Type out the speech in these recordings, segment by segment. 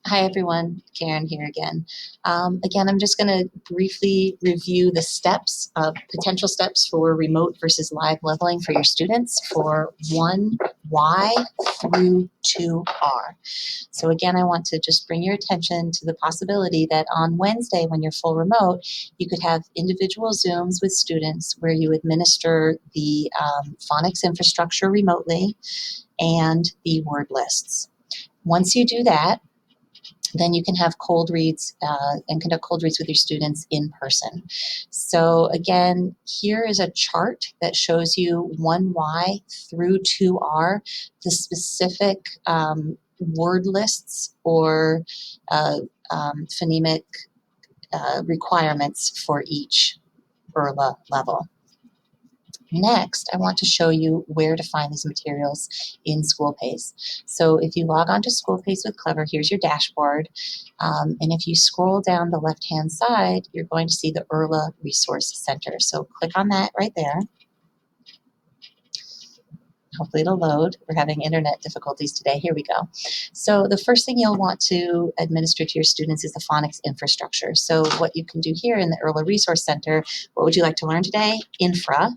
Hi everyone, Karen here again. Again, I'm just going to briefly review the steps, potential steps for remote versus live leveling for your students for 1Y through 2R. So again, I want to just bring your attention to the possibility that on Wednesday when you're full remote, you could have individual Zooms with students where you administer the phonics infrastructure remotely and the word lists. Once you do that, then you can have cold reads and conduct cold reads with your students in person. So again, here is a chart that shows you 1Y through 2R, the specific word lists or phonemic requirements for each IRLA level. Next, I want to show you where to find these materials in SchoolPace. So if you log on to SchoolPace with Clever, here's your dashboard. And if you scroll down the left-hand side, you're going to see the IRLA Resource Center. So click on that right there. Hopefully it'll load. We're having internet difficulties today. Here we go. So the first thing you'll want to administer to your students is the phonics infrastructure. So what you can do here in the IRLA Resource Center, what would you like to learn today? Infra.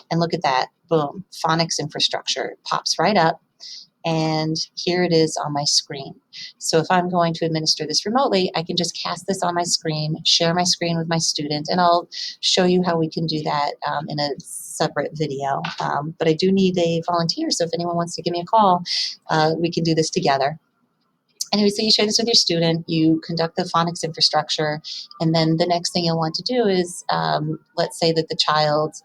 And look at that, boom, phonics infrastructure pops right up, and here it is on my screen. So if I'm going to administer this remotely, I can just cast this on my screen, share my screen with my student, and I'll show you how we can do that in a separate video. But I do need a volunteer, so if anyone wants to give me a call, we can do this together. Anyway, so you share this with your student, you conduct the phonics infrastructure, and then the next thing you'll want to do is, let's say that the child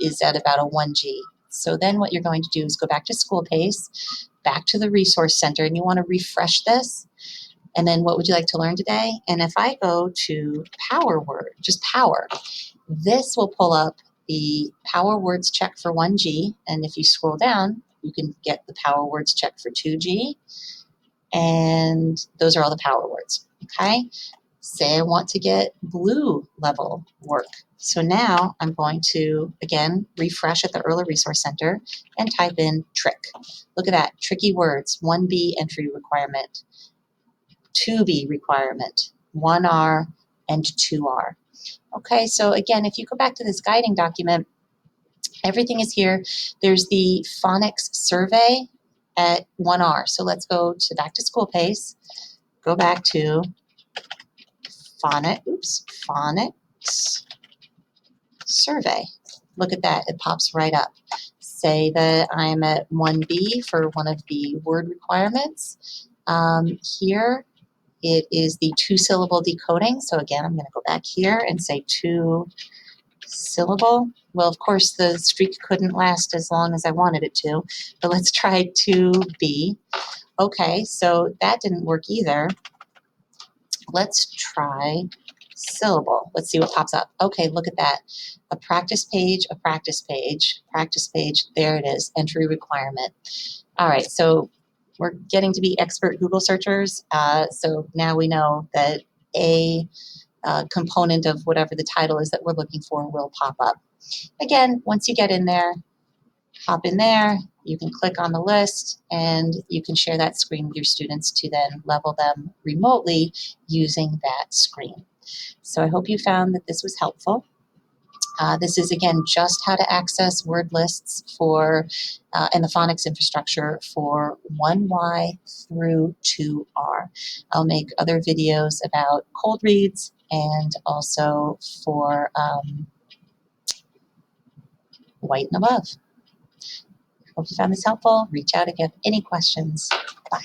is at about a 1G. So then what you're going to do is go back to SchoolPace, back to the Resource Center, and you want to refresh this. And then what would you like to learn today? And if I go to Power Word, just Power, this will pull up the Power Words check for 1G. And if you scroll down, you can get the Power Words check for 2G. And those are all the power words, okay? Say I want to get blue level work. So now I'm going to, again, refresh at the IRLA Resource Center and type in trick. Look at that, tricky words, 1B entry requirement, 2B requirement, 1R, and 2R. Okay, so again, if you go back to this guiding document, everything is here. There's the phonics survey at 1R. So let's go to back to SchoolPace, go back to phonics survey. Look at that, it pops right up. Say that I'm at 1B for one of the word requirements. Here it is the 2-syllable decoding. So again, I'm going to go back here and say 2-syllable. Well, of course, the streak couldn't last as long as I wanted it to, but let's try 2B. Okay, so that didn't work either. Let's try syllable. Let's see what pops up. Okay, look at that. A practice page, a practice page, practice page. There it is, entry requirement. All right, so we're getting to be expert Google searchers. So now we know that a component of whatever the title is that we're looking for will pop up. Again, once you get in there, hop in there, you can click on the list, and you can share that screen with your students to then level them remotely using that screen. So I hope you found that this was helpful. This is, again, just how to access word lists for and the phonics infrastructure for 1Y through 2R. I'll make other videos about cold reads and also for white and above. Hope you found this helpful. Reach out if you have any questions. Bye.